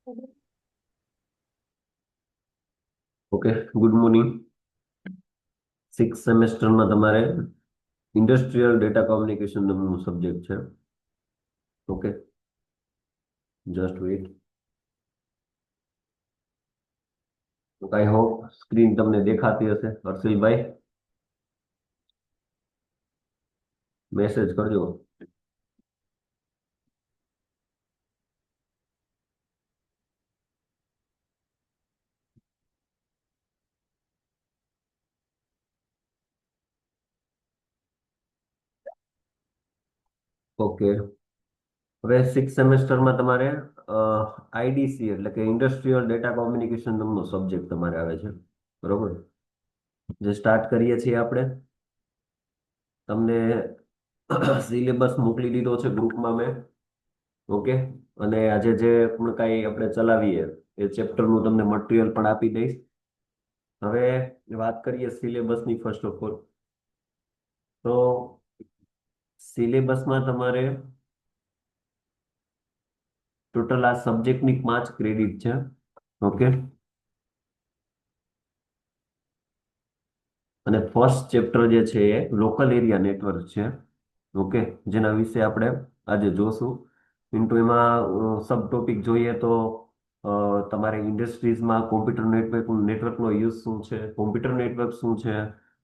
Okay, good morning. Six સેમેસ્ટરમાં તમારે industrial data communication નામનું સબ્જેક્ટ છે. Okay, just weight. I hope screen તમને દેખાતી હશે. હર્ષિલભાઈ, મેસેજ કરજો. ઓકે, હવે સિક્સ સેમેસ્ટરમાં તમારે આઈડીસી એટલે કે ઇન્ડસ્ટ્રીયલ ડેટા કોમ્યુનિકેશન નામનો સબ્જેક્ટ તમારે આવે છે. બરોબર, જે સ્ટાર્ટ કરીએ છીએ આપણે. તમને સિલેબસ મોકલી દીધો છે ગ્રુપમાં મેં. ઓકે, અને આજે જે પણ કાંઈ આપણે ચલાવીએ એ ચેપ્ટરનું તમને મટીરિયલ પણ આપી દઈશ. હવે વાત કરીએ સિલેબસની. ફર્સ્ટ ઓફ ઓલ તો સિલેબસમાં તમારે ટોટલ આ સબ્જેક્ટની 5 ક્રેડિટ છે. ઓકે, અને ફર્સ્ટ ચેપ્ટર જે છે એ લોકલ એરિયા નેટવર્ક છે. ઓકે, જેના વિશે આપણે આજે જોશું. ઇન્ટુ એમાં સબ ટોપિક જોઈએ તો તમારે ઇન્ડસ્ટ્રીઝમાં કોમ્પ્યુટર નેટવર્કનો યુઝ શું છે, કોમ્પ્યુટર નેટવર્ક શું છે,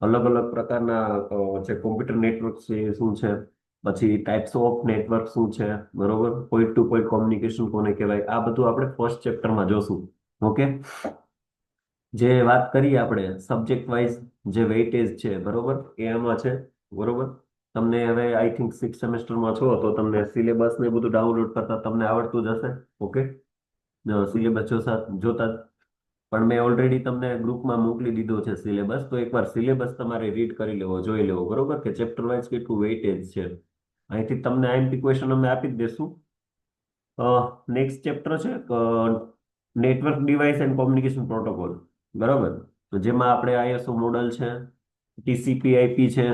અલગ અલગ પ્રકારના જે કોમ્પ્યુટર નેટવર્ક છે એ શું છે, પછી ટાઈપ્સ ઓફ નેટવર્ક શું છે, બરોબર, પોઈન્ટ ટુ પોઈન્ટ કોમ્યુનિકેશન કોને કહેવાય, આ બધું આપણે ફર્સ્ટ ચેપ્ટરમાં જોશું. ઓકે, જે વાત કરીએ આપણે સબ્જેક્ટ વાઇઝ જે વેઇટેજ છે, બરોબર, એ આમાં છે. બરોબર, તમને હવે આઈ થિંક સિક્સ સેમેસ્ટરમાં છો તો તમને સિલેબસ ને બધું ડાઉનલોડ કરતા તમને આવડતું જ હશે. ઓકે, સિલેબસ જોતા જ. પણ મેં ઓલરેડી તમને ગ્રુપમાં મોકલી દીધો છે સિલેબસ, તો એકવાર સિલેબસ તમારે રીડ કરી લેવો, જોઈ લેવો, બરોબર, કે ચેપ્ટર વાઇઝ કેટલું વેઇટેજ છે. અહીંથી તમને આઈએમપી ક્વેશ્ચન અમે આપી જ દેશું. નેક્સ્ટ ચેપ્ટર છે network device and communication protocol. બરાબર, તો જેમાં આપણે આઈએસઓ મોડલ છે, ટીસીપી આઈપી છે,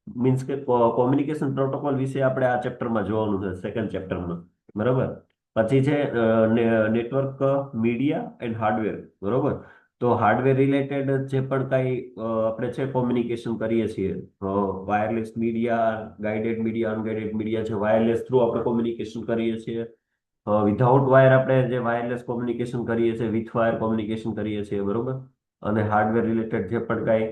મીન્સ કે કોમ્યુનિકેશન પ્રોટોકોલ વિશે આપણે આ ચેપ્ટરમાં જોવાનું છે, સેકન્ડ ચેપ્ટરમાં. બરાબર, પછી છે નેટવર્ક મીડિયા એન્ડ હાર્ડવેર. બરોબર, તો હાર્ડવેર રિલેટેડ જે પણ કાંઈ આપણે છે કોમ્યુનિકેશન કરીએ છીએ, wireless media, guided media, unguided media છે, વાયરલેસ થ્રુ આપણે કોમ્યુનિકેશન કરીએ છીએ. વિધાઉટ વાયર આપણે જે વાયરલેસ કોમ્યુનિકેશન કરીએ છીએ, વિથ વાયર કોમ્યુનિકેશન કરીએ છીએ. બરોબર, અને હાર્ડવેર રિલેટેડ જે પણ કાંઈ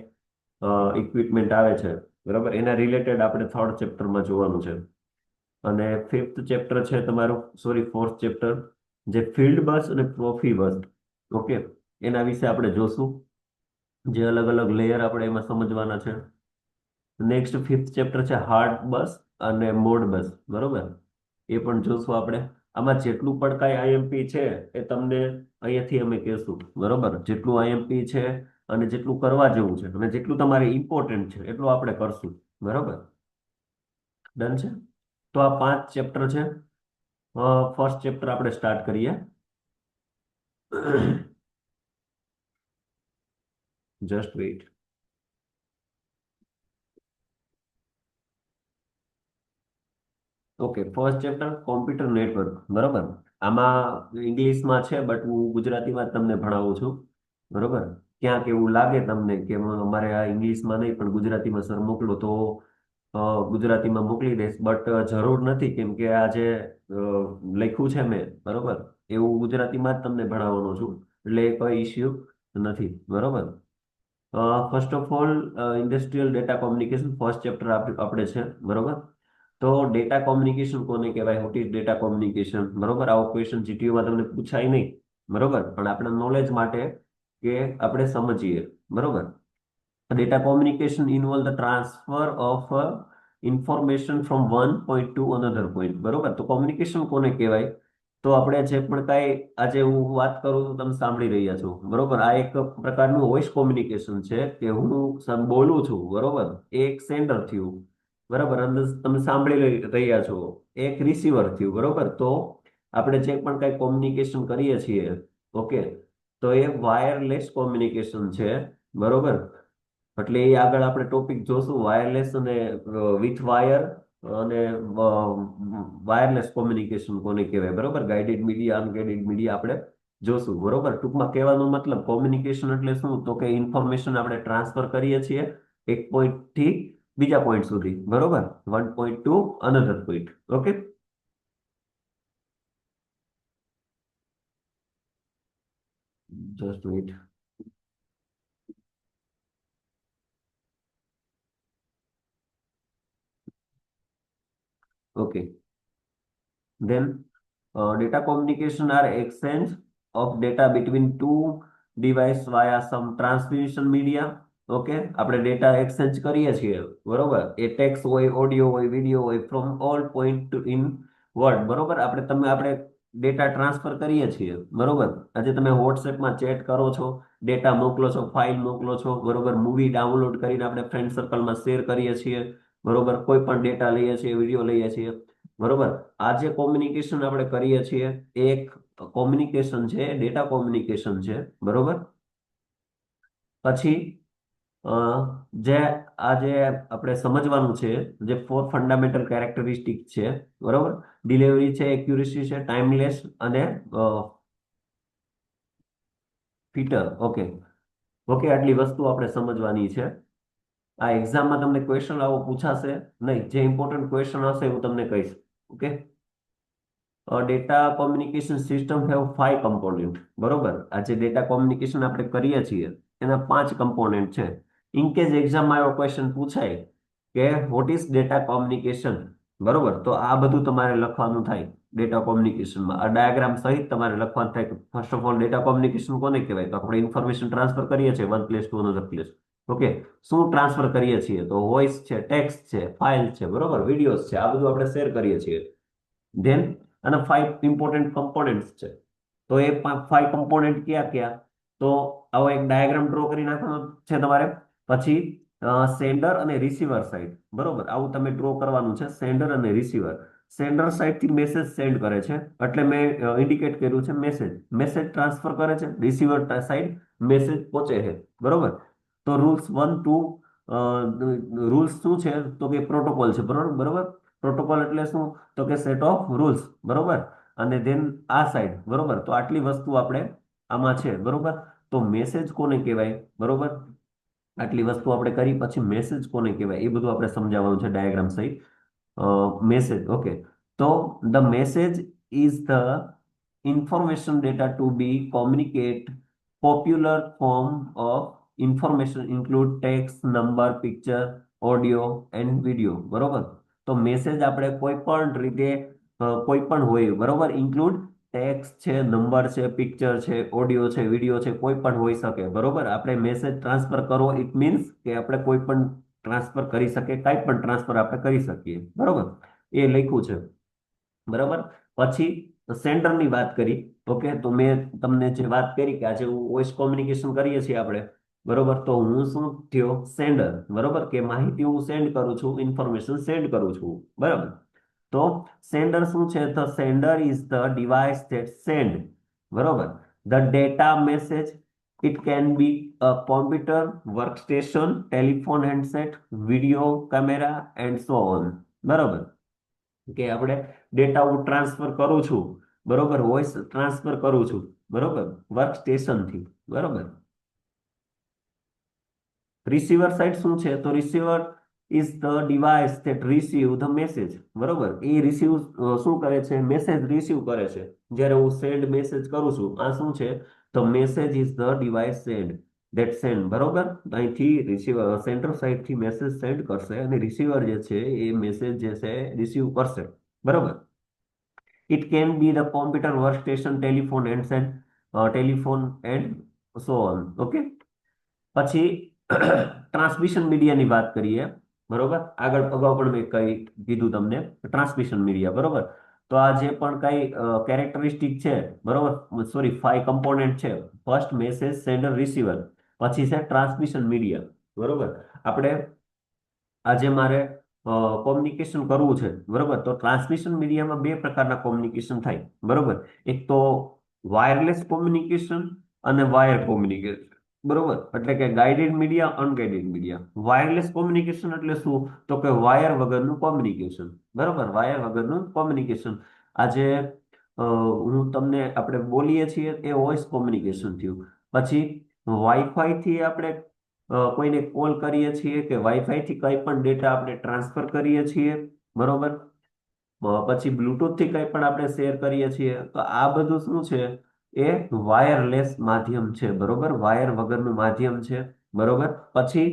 ઇક્વિપમેન્ટ આવે છે, બરાબર, એના રિલેટેડ આપણે થર્ડ ચેપ્ટરમાં જોવાનું છે. અને ફિફ્થ ચેપ્ટર છે તમારું, સોરી, ફોર્થ ચેપ્ટર, જે ફિલ્ડ બસ અને પ્રોફી બસ. ઓકે, એના વિશે આપણે જોશું, જે અલગ અલગ લેયર આપણે એમાં સમજવાના છે. નેક્સ્ટ ફિફ્થ ચેપ્ટર છે હાર્ડ બસ અને મોડ બસ. બરોબર, એ પણ જોશું આપણે. આમાં જેટલું પણ કાંઈ આઈએમપી છે એ તમને અહીંયાથી અમે કહેશું. બરોબર, જેટલું આઈએમપી છે અને જેટલું કરવા જેવું છે અને જેટલું તમારે ઇમ્પોર્ટન્ટ છે એટલું આપણે કરશું. બરોબર, ડન છે. તો આ 5 ચેપ્ટર છે. ફર્સ્ટ ચેપ્ટર આપણે સ્ટાર્ટ કરીએ. Just weight. Okay, first chapter computer network. બરોબર, આમાં ઇંગ્લિશમાં છે બટ હું ગુજરાતીમાં જ તમને ભણાવું છું. બરોબર, ક્યાંક એવું લાગે તમને કે અમારે આ ઇંગ્લિશમાં નહીં પણ ગુજરાતીમાં સર મોકલો, તો ગુજરાતીમાં મોકલી દઈશ, બટ જરૂર નથી, કેમ કે આ જે લખ્યું છે મેં, બરોબર, એવું ગુજરાતીમાં જ તમને ભણાવવાનો છું, એટલે એ કોઈ ઇસ્યુ નથી. બરોબર, first of all industrial data communication first chapter આપણે છે. બરોબર, તો ડેટા કોમ્યુનિકેશન કોને કહેવાય, વોટ ઇઝ ડેટા કોમ્યુનિકેશન. બરોબર, આવો ક્વેશ્ચન જીટીયુમાં તમને પૂછાય નહીં. બરોબર, પણ આપણા નોલેજ માટે કે આપણે સમજીએ. બરોબર, data communication involve the transfer of information from one point to another point. બરોબર, તો કોમ્યુનિકેશન કોને કહેવાય, તો આપણે જે પણ કાંઈ આજે હું વાત કરું છું તમે સાંભળી રહ્યા છો. બરોબર, આ એક પ્રકારનું વોઇસ કોમ્યુનિકેશન છે કે હું બોલું છું. બરોબર, એ એક સેન્ડર થયું. બરાબર, અને તમે સાંભળી રહ્યા છો, એક રિસીવર થયું. બરોબર, તો આપણે જે પણ કાંઈ કોમ્યુનિકેશન કરીએ છીએ, ઓકે, તો એ વાયરલેસ કોમ્યુનિકેશન છે. બરોબર, એટલે એ આગળ આપણે ટોપિક જોશું, વાયરલેસ અને વિથ વાયર અને વાયરલેસ કોમ્યુનિકેશન કોને કહેવાય, બરોબર. ગાઈડેડ મીડિયા, અનગાઈડેડ મીડિયા આપણે જોશું, બરોબર. ટૂંકમાં કહેવાનો મતલબ કોમ્યુનિકેશન એટલે શું, તો કે ઇન્ફોર્મેશન આપણે ટ્રાન્સફર કરીએ છીએ એક પોઈન્ટ થી બીજા પોઈન્ટ સુધી, બરોબર. One point to another point. Okay. Just weight. Okay. Then, data communication are exchange of data between two device via some transmission media. Okay, આપણે ડેટા એક્સચેન્જ કરીએ છીએ, બરોબર. એ ટેક્સ્ટ હોય, ઓડિયો હોય, વિડીયો હોય, from all point in world, બરોબર. આપણે data transfer કરીએ છીએ, બરોબર. આજે તમે વોટ્સએપમાં ચેટ કરો છો, ડેટા મોકલો છો, ફાઇલ મોકલો છો, બરોબર. મૂવી ડાઉનલોડ કરીને આપણે ફ્રેન્ડ સર્કલમાં શેર કરીએ છીએ, બરોબર. કોઈ પણ ડેટા લઈએ છીએ, વિડીયો લઈએ છીએ, બરોબર. આ જે કોમ્યુનિકેશન આપણે કરીએ છીએ એ એક કોમ્યુનિકેશન છે, ડેટા કોમ્યુનિકેશન છે, બરોબર. પછી અ, જે આ જે આપણે સમજવાનું છે, જે ફોર ફંડામેન્ટલ કેરેક્ટરિસ્ટિક છે, બરોબર. ડિલિવરી છે, એક્યુરેસી છે, ટાઈમલેસ અને ફીટર. ઓકે. ઓકે, આટલી વસ્તુ આપણે સમજવાની છે. આ એક્ઝામમાં તમને ક્વેશ્ચન આવો પૂછાશે નહીં. જે ઇમ્પોર્ટન્ટ ક્વેશ્ચન હશે હું તમને કહીશ. Okay. Data communication system have 5 component, બરોબર. આ જે ડેટા કોમ્યુનિકેશન આપણે કરીએ છીએ એના 5 કમ્પોનેન્ટ છે. ઇન કેસ એક્ઝામમાં એવો ક્વેશ્ચન પૂછાય કે વોટ ઇઝ ડેટા કોમ્યુનિકેશન, બરોબર, તો આ બધું તમારે લખવાનું થાય. ડેટા કોમ્યુનિકેશનમાં આ ડાયાગ્રામ સહિત તમારે લખવાનું થાય કે first of all data communication કોને કહેવાય, તો આપણે ઇન્ફોર્મેશન ટ્રાન્સફર કરીએ છીએ one place to another place. Okay. શું ટ્રાન્સફર કરીએ છીએ, તો વોઇસ છે, ટેક્સ્ટ છે, ફાઇલ છે, બરોબર, વિડીયોઝ છે, આ બધું આપણે શેર કરીએ છીએ. ધેન આના 5 ઇમ્પોર્ટન્ટ કમ્પોનેન્ટ્સ છે. તો એ 5 કમ્પોનેન્ટ ક્યાં ક્યાં, તો આવો એક ડાયાગ્રામ ડ્રો કરી નાખવાનો છે તમારે. પછી સેન્ડર અને રિસીવર સાઈડ, બરોબર, આવું તમે ડ્રો કરવાનું છે. સેન્ડર અને રિસીવર. સેન્ડર સાઈડ થી મેસેજ સેન્ડ કરે છે, એટલે મેં ઇન્ડિકેટ કર્યું છે મેસેજ. મેસેજ ટ્રાન્સફર કરે છે, રિસીવર સાઈડ મેસેજ પહોંચે છે, બરોબર. તો રૂલ્સ શું છે, તો કે પ્રોટોકોલ છે, બરોબર, બરોબર. પ્રોટોકોલ એટલે શું, તો કે સેટ ઓફ રૂલ્સ, બરોબર. અને ધેન આ સાઈડ, બરોબર. તો આટલી વસ્તુ આપણે આમાં છે, બરોબર. તો મેસેજ કોને કહેવાય, બરોબર. આટલી વસ્તુ આપણે કરી પછી મેસેજ કોને કહેવાય એ બધું આપણે સમજાવવાનું છે ડાયાગ્રામ સહિત. મેસેજ. ઓકે. તો the message is the information data to be communicate. Popular form of information include text, number, picture, audio and video, બરોબર. તો મેસેજ આપણે કોઈ પણ રીતે કોઈ પણ હોય, બરોબર. ઇન્ક્લુડ ટેક્સ્ટ છે, નંબર છે, પિક્ચર છે, ઓડિયો છે, વિડીયો છે, કોઈ પણ હોઈ શકે, બરોબર. આપણે મેસેજ ટ્રાન્સફર કરવો ઇટ મીન્સ કે આપણે કોઈ પણ ટ્રાન્સફર કરી શકીએ, કાંઈ પણ ટ્રાન્સફર આપણે કરી શકીએ, બરોબર. એ લખ્યું છે, બરાબર. પછી સેન્ડરની વાત કરી. ઓકે. તો મેં તમને જે વાત કરી કે આજે વોઇસ કોમ્યુનિકેશન કરીએ છીએ આપણે, બરોબર. તો હું શું થયો, સેન્ડર, બરોબર, કે માહિતી હું સેન્ડ કરું છું, ઇન્ફોર્મેશન સેન્ડ કરું છું, બરાબર. તો સેન્ડર શું છે, તો sender is the device that send, બરોબર, the data message. It can be a computer, workstation, telephone handset, video camera and so on, બરોબર. કે આપણે ડેટા હું ટ્રાન્સફર કરું છું, બરોબર, વોઇસ ટ્રાન્સફર કરું છું, બરોબર, વર્ક સ્ટેશનથી, બરોબર. રિસીવર સાઇડ શું છે, તો receiver is the device that receive the message, બરોબર. એ રિસીવ શું કરે છે, મેસેજ રિસીવ કરે છે. જ્યારે હું સેન્ડ મેસેજ કરું છું, આ શું છે, તો message is the device send that send, બરોબર. અહીંથી રિસીવર સેન્ટર સાઇડ થી મેસેજ સેન્ડ કરશે અને રિસીવર જે છે એ મેસેજ જે છે રિસીવ કરશે, બરોબર. It can be the computer, workstation, telephone and so on. Okay. પછી ટ્રાન્સમિશન મીડિયાની વાત કરીએ, બરોબર. આગળ અગાઉ પણ મેં કઈ કીધું તમને ટ્રાન્સમિશન મીડિયા, બરોબર. તો આ જે પણ કઈ કેરેક્ટરિસ્ટિક છે, બરોબર, સોરી 5 કમ્પોનેન્ટ છે. ફર્સ્ટ મેસેજ સેન્ડર રિસીવર, પછી છે ટ્રાન્સમિશન મીડિયા, બરોબર. આપણે આજે મારે કોમ્યુનિકેશન કરવું છે, બરોબર. તો ટ્રાન્સમિશન મીડિયામાં બે પ્રકારના કોમ્યુનિકેશન થાય, બરોબર. એક તો વાયરલેસ કોમ્યુનિકેશન અને વાયર કોમ્યુનિકેશન, બરોબર, એટલે કે guided media, unguided media. Wireless communication એટલે શું? તો કે વાયર વગરનું કોમ્યુનિકેશન. બરોબર, વાયર વગરનું કોમ્યુનિકેશન. આજે હું તમને આપણે બોલીએ છીએ એ વોઇસ કોમ્યુનિકેશન થયું. પછી વાઈફાઈ થી આપણે કોઈને કોલ કરીએ છીએ કે વાઈફાઈ થી કઈ પણ ડેટા આપણે ટ્રાન્સફર કરીએ છીએ. બરોબર. પછી બ્લુટૂથ થી કંઈ પણ આપણે શેર કરીએ છીએ તો આ બધું શું છે? એ વાયરલેસ માધ્યમ છે. બરોબર, વાયર વગરનું માધ્યમ છે. બરોબર. પછી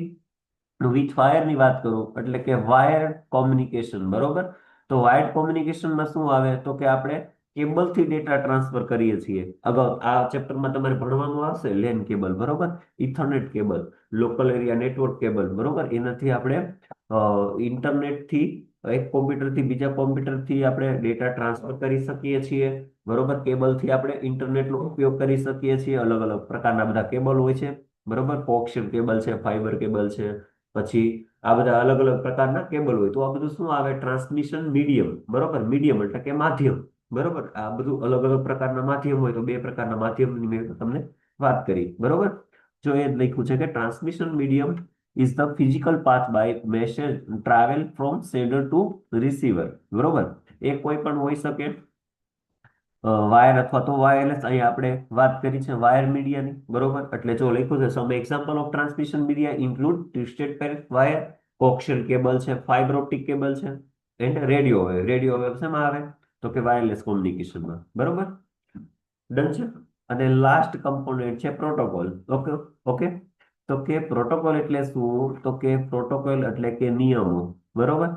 વિથ વાયર ની વાત કરું એટલે કે વાયર્ડ કોમ્યુનિકેશન. બરોબર. તો વાયર્ડ કોમ્યુનિકેશનમાં શું આવે તો કે આપણે કેબલ થી ડેટા ટ્રાન્સફર કરીએ છીએ. અગાઉ આ ચેપ્ટરમાં તમારે ભણવાનું આવશે લેન કેબલ. બરોબર, ethernet cable, local area network cable. બરોબર, એનાથી આપણે ઇન્ટરનેટ થી એક કોમ્પ્યુટર થી બીજા કોમ્પ્યુટર થી આપણે ડેટા ટ્રાન્સફર કરી શકીએ છીએ. બરોબર, કેબલ થી આપણે ઇન્ટરનેટ નો ઉપયોગ કરી શકીએ છીએ. અલગ અલગ પ્રકારના બધા કેબલ હોય છે. બરોબર, કોક્સિયલ કેબલ છે, ફાઈબર કેબલ છે. પછી આ બધા અલગ અલગ પ્રકારના કેબલ હોય તો આ બધું શું આવે? Transmission medium. બરોબર, મીડિયમ એટલે કે માધ્યમ. બરોબર, આ બધું અલગ અલગ પ્રકારના માધ્યમ હોય તો બે પ્રકારના માધ્યમની મેં તમને વાત કરી. બરોબર, જો એ લખ્યું છે કે transmission medium is the physical path by message travel from sender to receiver. બરોબર, એ કોઈ પણ હોઈ શકે, વાયર અથવા તો વાયરલેસ. અહીંયા આપણે વાત કરી છે વાયર મીડિયાની. બરોબર, એટલે જો લખ્યું છે some example of transmission media include twisted pair wire, coaxial cable છે, ફાઇબર ઓપ્ટિક કેબલ છે, and radio wave. Radio wave શેમાં આવે તો કે વાયરલેસ કોમ્યુનિકેશનમાં. બરોબર, ડન છે. અને લાસ્ટ કમ્પોનેન્ટ છે પ્રોટોકોલ. ઓકે. ઓકે, તો કે પ્રોટોકોલ એટલે શું? તો કે પ્રોટોકોલ એટલે કે નિયમો. બરોબર,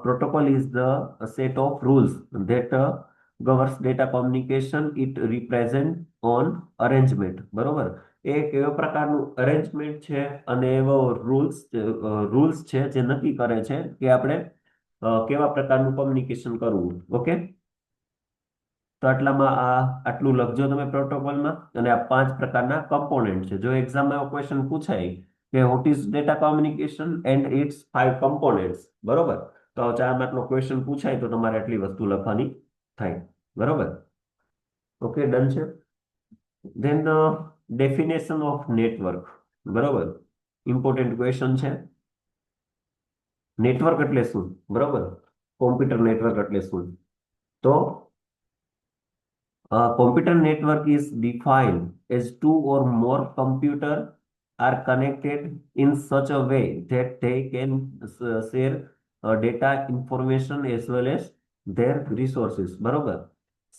protocol is the set of rules that governs data communication. It represent on arrangement. બરોબર, એ કેવા પ્રકારનું અરેન્જમેન્ટ છે અને એવો રૂલ્સ છે જે નક્કી કરે છે કે આપણે કેવા પ્રકારનું કોમ્યુનિકેશન કરવું. ઓકે, તો આટલામાં આટલું લખજો તમે પ્રોટોકોલમાં. અને આ 5 પ્રકારના કમ્પોનેન્ટ છે. જો એક્ઝામમાં એવો ક્વેશ્ચન પૂછાય કે what is data communication and its 5 components. બરોબર, તો 4 માર્કનો ક્વેશ્ચન પૂછાય તો તમારે આટલી વસ્તુ લખવાની થાય. બરોબર. ઓકે, ડન છે. Then definition of network. બરોબર, ઇમ્પોર્ટન્ટ ક્વેશ્ચન છે. નેટવર્ક એટલે શું? બરોબર, કોમ્પ્યુટર નેટવર્ક એટલે શું? તો a computer network is defined as two or more computers are connected in such a way that they can share data, information as well as their resources. બરોબર,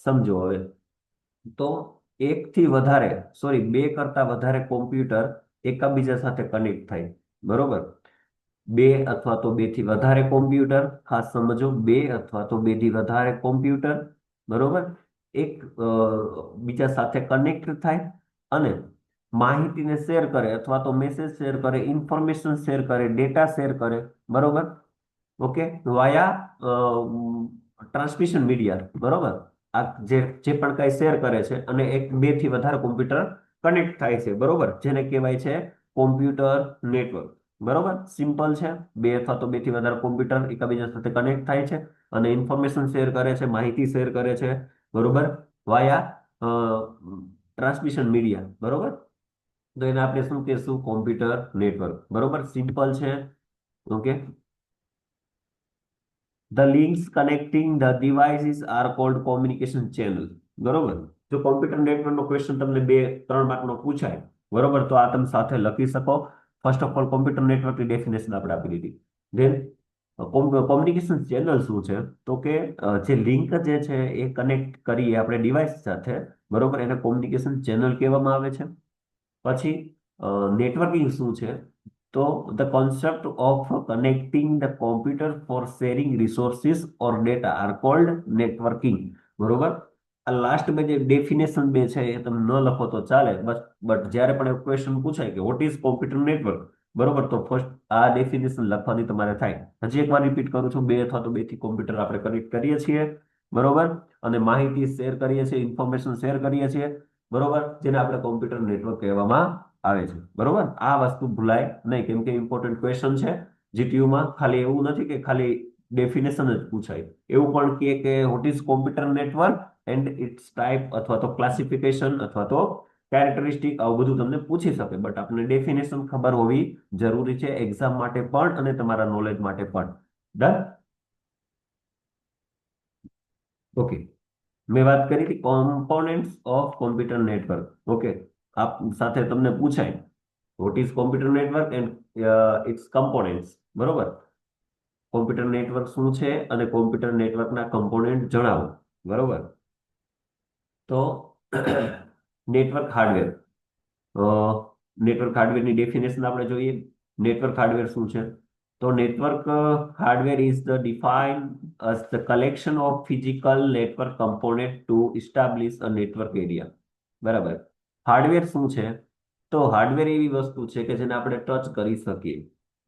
સમજો હવે. તો એકથી વધારે, સોરી, બે કરતા વધારે કોમ્પ્યુટર એકબીજા સાથે કનેક્ટ થાય. બરોબર, બે અથવા તો બે થી વધારે કોમ્પ્યુટર, ખાસ સમજો, બે અથવા તો બે થી વધારે કોમ્પ્યુટર. બરોબર, એક બીજા સાથે કનેક્ટ થાય અને માહિતીને શેર કરે અથવા તો મેસેજ શેર કરે, ઇન્ફોર્મેશન શેર કરે, ડેટા શેર કરે. બરોબર. ઓકે, વાયા ટ્રાન્સમિશન મીડિયા. બરોબર, આ જે પણ કઈ શેર કરે છે અને એક બે થી વધારે કોમ્પ્યુટર કનેક્ટ થાય છે. બરોબર, જેને કહેવાય છે કોમ્પ્યુટર નેટવર્ક. બરોબર, સિમ્પલ છે. બે અથવા તો બે થી વધારે કોમ્પ્યુટર એકબીજા સાથે કનેક્ટ થાય છે અને ઇન્ફોર્મેશન શેર કરે છે, માહિતી શેર કરે છે. બરોબર, વાયા ટ્રાન્સમિશન મીડિયા. બરોબર, તો એને આપણે શું કહેશું? Computer network. બરોબર, સિમ્પલ છે. Okay, the links connecting the devices are called communication channel. બરોબર, જો કોમ્પ્યુટર નેટવર્ક નો ક્વેશ્ચન તમને 2-3 માર્કનો પૂછાય, બરોબર, તો આ તમે સાથે લખી શકો. ફર્સ્ટ ઓફ ઓલ કોમ્પ્યુટર નેટવર્કની ડેફિનેશન આપણે આપી દીધી. ધેન કોમ્યુનિકેશન ચેનલ શું છે? તો કે જે લિંક જે છે એ કનેક્ટ કરીએ આપણે ડિવાઇસ સાથે. બરોબર, એને કોમ્યુનિકેશન ચેનલ કહેવામાં આવે છે. પછી નેટવર્કિંગ શું છે? તો the concept of connecting the computer for sharing resources or data are called networking. બરોબર, આ લાસ્ટ બે જે ડેફિનેશન બે છે એ તમે ન લખો તો ચાલે, બસ. બટ જ્યારે પણ ક્વેશ્ચન પૂછાય કે વોટ ઇઝ કોમ્પ્યુટર નેટવર્ક, બરોબર, તો ફર્સ્ટ આ ડેફિનેશન લખવાની તમારે થાય. હજી એકવાર રિપીટ કરું છું, બે અથવા તો બે થી કોમ્પ્યુટર આપણે કનેક્ટ કરીએ છીએ. બરોબર, અને માહિતી શેર કરીએ છીએ, ઇન્ફોર્મેશન શેર કરીએ છીએ. બરોબર, જેને આપણે કોમ્પ્યુટર નેટવર્ક કહેવામાં આવે છે. બરોબર, આ વસ્તુ ભૂલાય નહીં કેમ કે ઇમ્પોર્ટન્ટ ક્વેશ્ચન છે. જીટીયુમાં ખાલી એવું નથી કે ખાલી ડેફિનેશન જ પૂછાય, એવું પણ કે what is computer network and its type અથવા તો ક્લાસિફિકેશન અથવા તો કેરેક્ટરિસ્ટિક આવું બધું તમને પૂછી શકે, બટ આપણને ડેફિનેશન ખબર હોવી જરૂરી છે એક્ઝામ માટે પણ અને તમારા નોલેજ માટે પણ. ડન. ઓકે. મેં વાત કરી હતી components of computer network. Okay. આપ સાથે તમને પૂછાય what is computer network and its components. બરોબર. કોમ્પ્યુટર નેટવર્ક શું છે અને કોમ્પ્યુટર નેટવર્કના કમ્પોનેન્ટ જણાવો. બરોબર. તો નેટવર્ક હાર્ડવેર. નેટવર્ક હાર્ડવેરની ડેફિનેશન આપણે જોઈએ. નેટવર્ક હાર્ડવેર શું છે? તો network hardware is the define as the collection of physical network component to establish a network area. બરાબર. હાર્ડવેર શું છે? તો હાર્ડવેર એવી વસ્તુ છે કે જેને આપણે ટચ કરી શકીએ.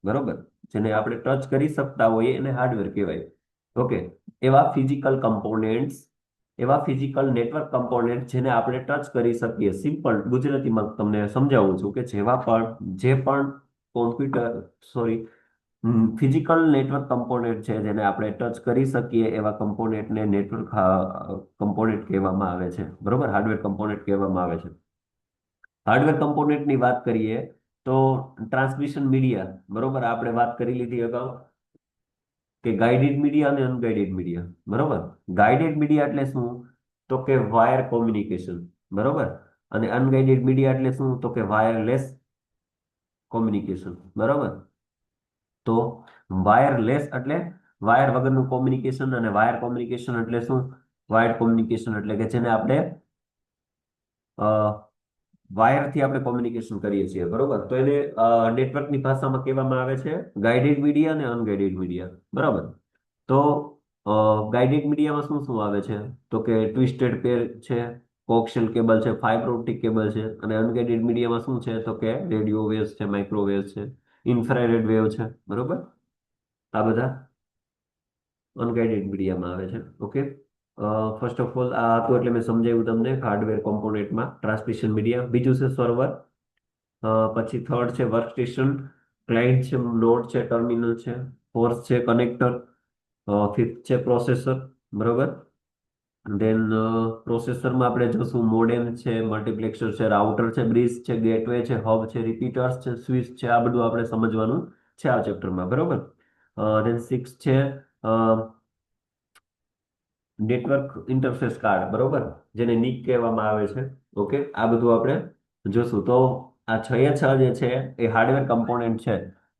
બરોબર. જેને આપણે ટચ કરી શકતા હોઈએ એને હાર્ડવેર કહેવાય. ઓકે. એવા ફિઝિકલ કમ્પોનેન્ટ્સ, એવા ફિઝિકલ નેટવર્ક કમ્પોનેન્ટ જેને આપણે ટચ કરી શકીએ. સિમ્પલ ગુજરાતીમાં તમને સમજાવું છું કે જે પણ computer sorry physical network component છે જેને આપણે ટચ કરી શકીએ એવા કમ્પોનેન્ટને નેટવર્ક કમ્પોનેન્ટ કહેવામાં આવે છે. બરોબર. હાર્ડવેર કમ્પોનેન્ટ કહેવામાં આવે છે. હાર્ડવેર કમ્પોનેન્ટની વાત કરીએ તો ટ્રાન્સમિશન મીડિયા. બરોબર. આપણે વાત કરી લીધી અગાઉ કે ગાઇડેડ મીડિયા અને અનગાઇડેડ મીડિયા. બરોબર. ગાઇડેડ મીડિયા એટલે શું? તો કે વાયર કોમ્યુનિકેશન. બરોબર. અને અનગાઇડેડ મીડિયા એટલે શું? તો કે વાયરલેસ કોમ્યુનિકેશન. બરોબર. તો વાયરલેસ એટલે વાયર વગરનું કોમ્યુનિકેશન, અને વાયર કોમ્યુનિકેશન એટલે શું? વાયર કોમ્યુનિકેશન એટલે કે જેને આપણે વાયરથી આપણે કોમ્યુનિકેશન કરીએ છીએ. બરોબર. તો એને નેટવર્કની ભાષામાં કહેવામાં આવે છે ગાઇડેડ મીડિયા અને અનગાઇડેડ મીડિયા. બરાબર. તો ગાઇડેડ મીડિયામાં શું શું આવે છે? તો કે ટ્વિસ્ટેડ પેર છે, કોક્સિયલ કેબલ છે, ફાઇબર ઓપ્ટિક કેબલ છે. અને અનગાઇડેડ મીડિયામાં શું છે? તો કે રેડિયો વેવ્સ છે, માઇક્રોવેવ્સ છે, ઇન્ફ્રારેડ વેવ છે. બરોબર. આ બધા અનગાઇડેડ મીડિયામાં આવે છે. ઓકે. ફર્સ્ટ ઓફ ઓલ આ હતું એટલે મેં સમજાવ્યું તમને હાર્ડવેર કોમ્પોનેન્ટમાં ટ્રાન્સમિશન મીડિયા. બીજું છે સર્વર. પછી થર્ડ છે વર્કસ્ટેશન, ક્લાયન્ટ છે, નોડ છે, ટર્મિનલ છે, ફોર્સ છે, કનેક્ટર, ફિફ્થ છે પ્રોસેસર. બરોબર. દેન પ્રોસેસરમાં આપણે જોશું મોડેમ છે, મલ્ટીપ્લેક્સર છે, રાઉટર છે, બ્રિજ છે, ગેટવે છે, હબ છે, રિપીટર્સ છે, સ્વિચ છે. આ બધું આપણે સમજવાનું છે આ ચેપ્ટરમાં. બરોબર. દેન સિક્સ છે નેટવર્ક ઇન્ટરફેસ કાર્ડ. બરોબર. જેને નીક કહેવામાં આવે છે. ઓકે. આ બધું આપણે જોશું. તો આ છ એ છ જે છે એ હાર્ડવેર કમ્પોનેન્ટ છે.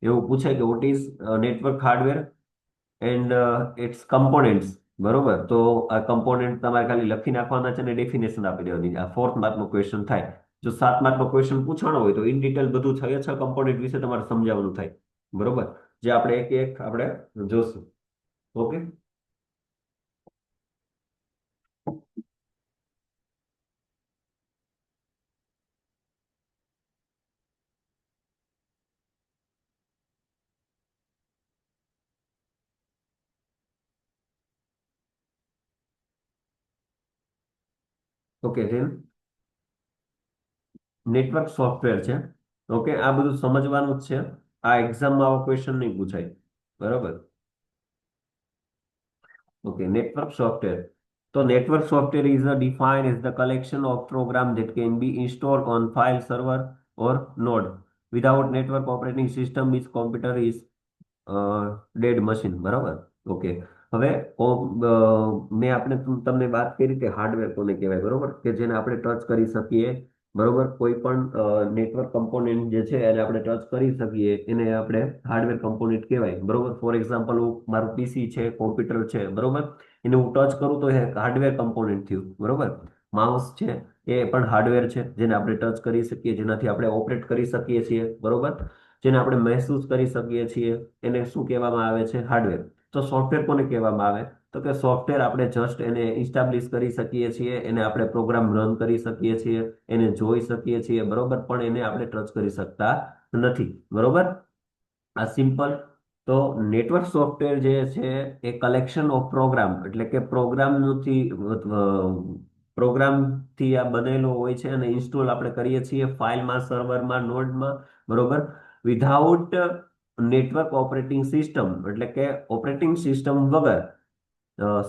એવું પૂછે કે what is network hardware and its components. બરોબર. તો આ કમ્પોનેન્ટ તમારે ખાલી લખી નાખવાના છે અને ડેફિનેશન આપી દેવાની. આ 4th માર્કનો ક્વેશ્ચન થાય. જો 7 માર્કનો ક્વેશ્ચન પૂછાણો હોય તો ઇન ડિટેલ બધું છ એ છ કમ્પોનેન્ટ વિશે તમારે સમજાવવાનું થાય. બરોબર. જે આપણે એક એક આપણે જોશું. Okay. Okay. Then network software છે. ઓકે. આ બધું સમજવાનું જ છે. આ એક્ઝામમાં આવો ક્વેશ્ચન નહીં પૂછાય. બરાબર. ઓકે. Network software. તો network software is defined as the collection of programs that can be installed on file server or node. Without network operating system, is computer is dead machine. બરાબર. Okay. હવે મેં તમને વાત કરી કે hardware કોને કહેવાય. બરોબર. કે જેને આપણે ટચ કરી શકીએ. બરોબર. કોઈ પણ નેટવર્ક કમ્પોનેન્ટ જે છે એને આપણે ટચ કરી શકીએ એને આપણે હાર્ડવેર કમ્પોનેન્ટ કહેવાય. બરોબર. ફોર એક્ઝામ્પલ મારું પીસી છે, કોમ્પ્યુટર છે. બરોબર. એને હું ટચ કરું તો એ હાર્ડવેર કમ્પોનેન્ટ થયું. બરોબર. માઉસ છે એ પણ હાર્ડવેર છે જેને આપણે ટચ કરી શકીએ, જેનાથી આપણે ઓપરેટ કરી શકીએ છીએ. બરોબર. જેને આપણે મહેસૂસ કરી શકીએ છીએ એને શું કહેવામાં આવે છે? હાર્ડવેર. તો સોફ્ટવેર કોને કહેવામાં આવે? તો કે સોફ્ટવેર આપણે જસ્ટ એને ઇસ્ટાબ્લિશ કરી શકીએ છીએ, એને આપણે પ્રોગ્રામ રન કરી શકીએ છીએ, એને જોઈ શકીએ છીએ. બરોબર. પણ એને આપણે ટચ કરી શકતા નથી. બરોબર. આ સિમ્પલ. તો નેટવર્ક સોફ્ટવેર જે છે એ કલેક્શન ઓફ પ્રોગ્રામ એટલે કે પ્રોગ્રામથી આ બનેલો હોય છે અને ઇન્સ્ટોલ આપણે કરીએ છીએ ફાઇલમાં, સર્વરમાં, નોડમાં. બરોબર. વિધાઉટ નેટવર્ક ઓપરેટિંગ સિસ્ટમ એટલે કે ઓપરેટિંગ સિસ્ટમ વગર,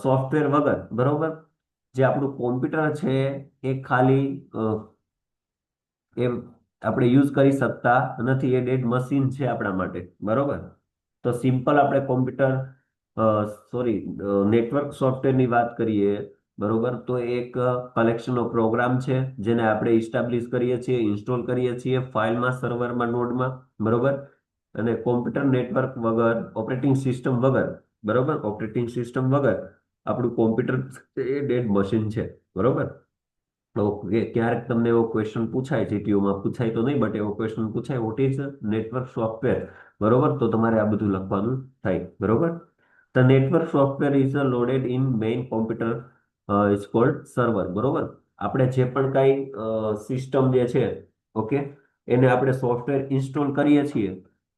સોફ્ટવેર વગર. બરોબર. જે આપણું કોમ્પ્યુટર છે એ ખાલી એ આપણે યુઝ કરી શકતા નથી, એ ડેડ મશીન છે આપણા માટે, બરોબર. તો સિમ્પલ આપણે કોમ્પ્યુટર સોરી નેટવર્ક સોફ્ટવેરની વાત કરીએ, બરોબર, તો એ એક કલેક્શન ઓફ પ્રોગ્રામ છે જેને આપણે ઇસ્ટાબ્લિશ કરીએ છીએ, ઇન્સ્ટોલ કરીએ છીએ ફાઇલમાં, સર્વરમાં, નોડમાં, બરોબર. અને કોમ્પ્યુટર નેટવર્ક વગર, ઓપરેટિંગ સિસ્ટમ વગર, બરોબર, ઓપરેટિંગ સિસ્ટમ વગર આપણું કોમ્પ્યુટર એ ડેડ મશીન છે, બરોબર. તો ક્યારેક તમને એવો ક્વેશ્ચન પૂછાય, જીટીયુમાં પૂછાય તો નહીં, બટ એવો ક્વેશ્ચન પૂછાય, વોટ ઇઝ નેટવર્ક સોફ્ટવેર, બરોબર, તો તમારે આ બધું લખવાનું થાય, બરોબર. The network software is loaded in main computer is called server, બરોબર. આપણે જે પણ કાંઈ સિસ્ટમ જે છે, ઓકે, એને આપણે સોફ્ટવેર ઇન્સ્ટોલ કરીએ છીએ,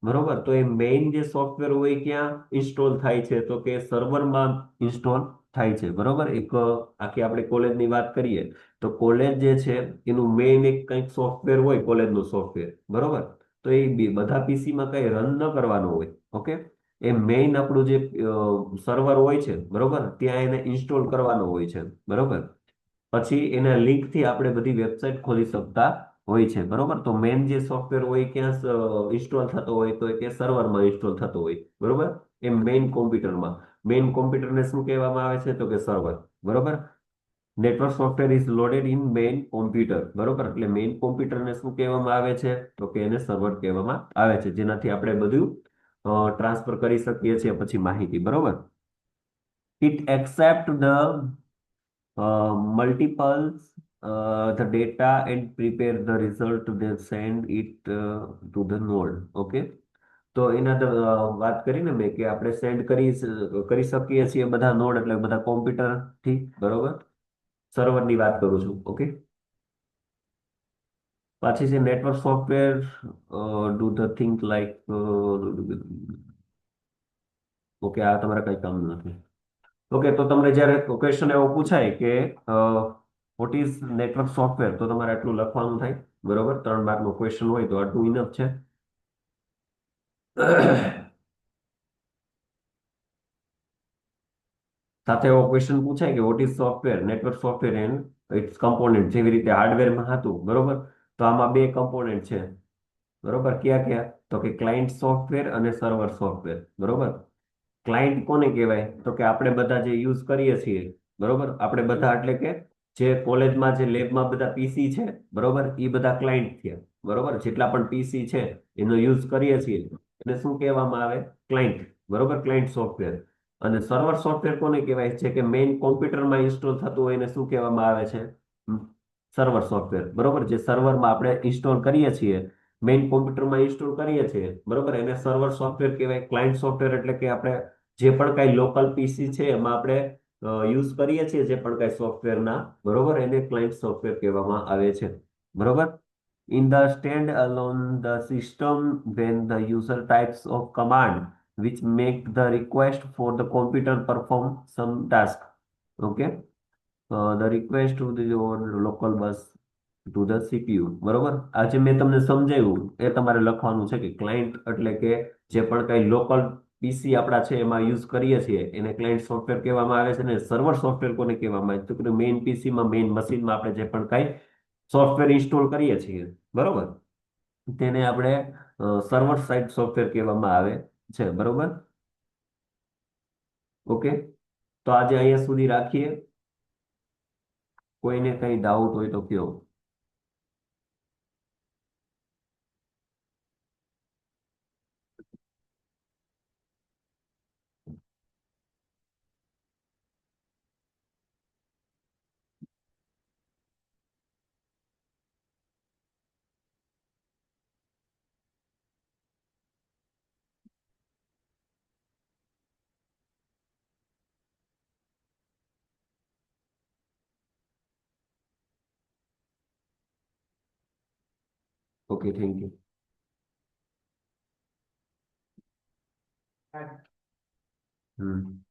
બરોબર, તો એ મેઇન જે સોફ્ટવેર હોય ક્યાં ઇન્સ્ટોલ થાય છે, તો કે સર્વરમાં ઇન્સ્ટોલ થાય છે, બરોબર. એક આખી આપણે કોલેજની વાત કરીએ તો કોલેજ જે છે એનું મેઇન એક કંઈક સોફ્ટવેર હોય, કોલેજનું સોફ્ટવેર, બરોબર. તો એ બધા પીસીમાં કઈ રન ન કરવાનું હોય, ઓકે. એ મેઇન આપણું જે સર્વર હોય છે, બરોબર, ત્યાં એને ઇન્સ્ટોલ કરવાનો હોય છે, બરોબર. પછી એના લિંકથી આપણે બધી વેબસાઇટ ખોલી શકતા હોય છે, બરોબર. તો મેઇન જે સોફ્ટવેર હોય ક્યાં ઇન્સ્ટોલ થતો હોય, તો કે સર્વરમાં ઇન્સ્ટોલ થતો હોય, બરોબર. એ મેઇન કોમ્પ્યુટરમાં, મેઇન કોમ્પ્યુટરને શું કહેવામાં આવે છે, તો કે સર્વર, બરોબર. Network software is loaded in main computer, બરોબર. એટલે મેઇન કોમ્પ્યુટરને શું કહેવામાં આવે છે, તો કે એને સર્વર કહેવામાં આવે છે, જેનાથી આપણે બધું ટ્રાન્સફર કરી શકીએ છીએ પછી માહિતી, બરોબર. It accept the multiples the data and prepare the result, then send it to the node, okay. તો એના વાત કરીને મેં કે આપણે સેન્ડ કરી શકીએ છીએ બધા નોડ, એટલે બધા કોમ્પ્યુટર થી, બરોબર. સર્વરની વાત કરું છું, ઓકે. પાછી છે network software do the think like, okay, આ તમારા કઈ કામ નથી. ઓકે, તો તમને જ્યારે ક્વેશ્ચન એવો પૂછાય કે વોટ ઇઝ નેટવર્ક સોફ્ટવેર, તો તમારે આટલું લખવાનું થાય, બરોબર. 3 માર્કનો ક્વેશ્ચન હોય તો આટલું ઇનફ છે. સાથે એવો ક્વેશ્ચન પૂછાય કે what is software, network software and its component, જેવી રીતે હાર્ડવેરમાં હતું, બરોબર. તો આમાં બે કમ્પોનેન્ટ છે, બરોબર. કયા કયા, તો કે ક્લાયન્ટ સોફ્ટવેર અને સર્વર સોફ્ટવેર, બરોબર. ક્લાયન્ટ કોને કહેવાય, તો કે આપણે બધા જે યુઝ કરીએ છીએ, બરોબર. આપણે બધા એટલે કે જે કોલેજમાં જે લેબમાં બધા પીસી છે, બરોબર, એ બધા ક્લાયન્ટ થયા, બરોબર. જેટલા પણ પીસી છે એનો યુઝ કરીએ છીએ એને શું કહેવામાં આવે, ક્લાયન્ટ, બરોબર, ક્લાયન્ટ સોફ્ટવેર. અને સર્વર સોફ્ટવેર કોને કહેવાય છે, કે મેઇન કોમ્પ્યુટરમાં ઇન્સ્ટોલ થતું હોય એને શું કહેવામાં આવે છે, સર્વર સોફ્ટવેર, બરોબર. જે સર્વરમાં આપણે ઇન્સ્ટોલ કરીએ છીએ, મેઇન કોમ્પ્યુટરમાં ઇન્સ્ટોલ કરીએ છીએ, બરોબર, એને સર્વર સોફ્ટવેર કહેવાય. ક્લાયન્ટ સોફ્ટવેર એટલે કે આપણે જે પણ કાંઈ લોકલ પીસી છે એમાં આપણે યુઝ કરીએ છીએ જે પણ કાંઈ સોફ્ટવેરના, બરોબર, એને ક્લાયન્ટ સોફ્ટવેર કહેવામાં આવે છે, બરોબર. In the stand-alone the system, when the user types of command which make the request for the computer perform some task, okay. The request to the local bus to the CPU, બરોબર. આજે મેં તમને સમજાવ્યું એ તમારે લખવાનું છે કે client એટલે કે જે પણ કઈ લોકલ પીસી આપણા છે એમાં યુઝ કરીએ છીએ એને ક્લાયન્ટ સોફ્ટવેર કહેવામાં આવે છે, ને સર્વર સોફ્ટવેર કોને કહેવામાં આવે છે, તો કે મેઇન પીસીમાં, મેઇન મશીનમાં આપણે જે પણ કઈ સોફ્ટવેર ઇન્સ્ટોલ કરીએ છીએ, બરોબર, તેને આપણે સર્વર સાઇડ સોફ્ટવેર કહેવામાં આવે છે, બરોબર. ઓકે, તો આજે અહીંયા સુધી રાખીએ. કોઈને કઈ ડાઉટ હોય તો કયો. Okay, thank you. હમ.